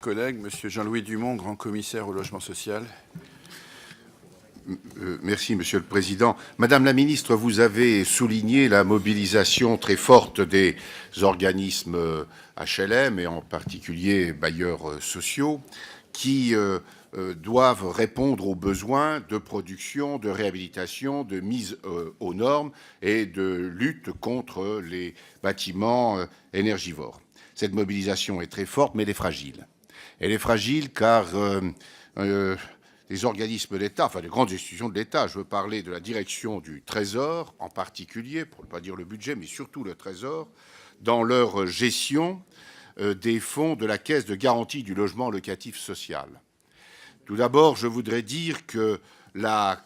collègue, Monsieur Jean-Louis Dumont, grand commissaire au logement social. Merci, Monsieur le Président. Madame la Ministre, vous avez souligné la mobilisation très forte des organismes HLM et en particulier bailleurs sociaux qui doivent répondre aux besoins de production, de réhabilitation, de mise aux normes et de lutte contre les bâtiments énergivores. Cette mobilisation est très forte, mais elle est fragile. Elle est fragile car les organismes d'État, enfin les grandes institutions de l'État, je veux parler de la direction du Trésor en particulier, pour ne pas dire le budget, mais surtout le Trésor, dans leur gestion des fonds de la Caisse de garantie du logement locatif social. Tout d'abord, je voudrais dire que la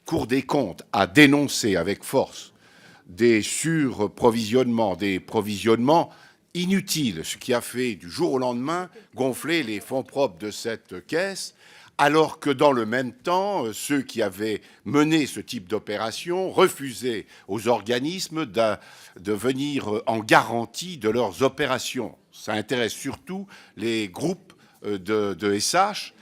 Cour des comptes a dénoncé avec force des surprovisionnements, des provisionnements inutiles, ce qui a fait du jour au lendemain gonfler les fonds propres de cette caisse, alors que dans le même temps, ceux qui avaient mené ce type d'opération refusaient aux organismes de venir en garantie de leurs opérations. Ça intéresse surtout les groupes de SH.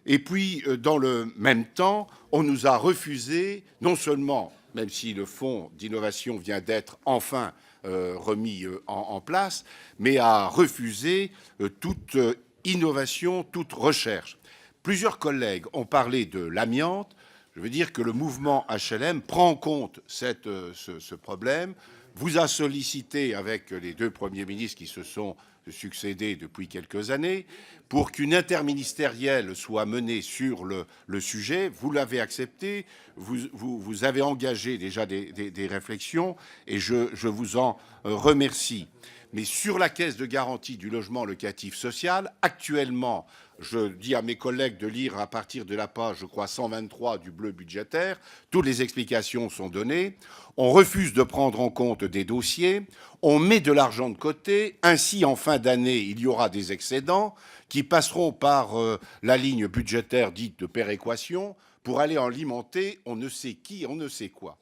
Et puis, dans le même temps, on nous a refusé, non seulement, même si le fonds d'innovation vient d'être enfin remis en place, mais a refusé toute innovation, toute recherche. Plusieurs collègues ont parlé de l'amiante. Je veux dire que le mouvement HLM prend en compte ce problème, vous a sollicité avec les deux premiers ministres qui se sont succédés depuis quelques années pour qu'une interministérielle soit menée sur le sujet. Vous l'avez accepté, vous avez engagé déjà des réflexions et je vous en remercie. Mais sur la caisse de garantie du logement locatif social, actuellement, je dis à mes collègues de lire à partir de la page, je crois, 123 du bleu budgétaire, toutes les explications sont données. On refuse de prendre en compte des dossiers, on met de l'argent de côté, ainsi en fin d'année, il y aura des excédents qui passeront par la ligne budgétaire dite de péréquation pour aller alimenter on ne sait qui, on ne sait quoi.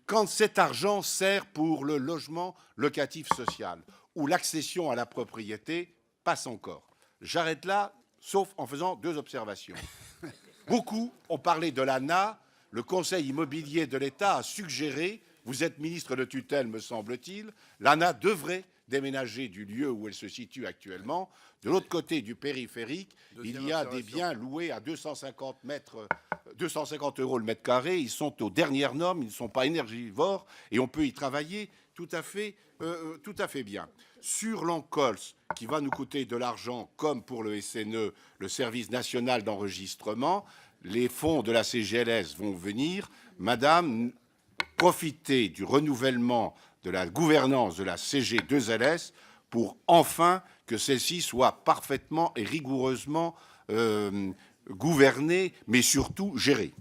Quand cet argent sert pour le logement locatif social ou l'accession à la propriété, passe encore. J'arrête là, sauf en faisant deux observations. Beaucoup ont parlé de l'ANA. Le Conseil immobilier de l'État a suggéré, vous êtes ministre de tutelle, me semble-t-il, l'ANA devrait déménager du lieu où elle se situe actuellement. De l'autre côté du périphérique, il y a des biens loués à 250 € le mètre carré. Ils sont aux dernières normes, ils ne sont pas énergivores et on peut y travailler tout à fait bien. Sur l'Ancols, qui va nous coûter de l'argent, comme pour le SNE, le service national d'enregistrement, les fonds de la CGLS vont venir. Madame, profitez du renouvellement de la gouvernance de la CG2LS pour enfin que celle-ci soit parfaitement et rigoureusement gouvernée, mais surtout gérée.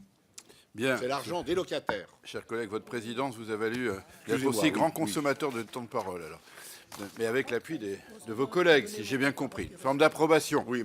C'est l'argent des locataires. Chers collègues, votre présidence vous a valu d'être aussi grand consommateur de temps de parole, alors. Mais avec l'appui de vos collègues, si j'ai bien compris. Forme d'approbation. Oui.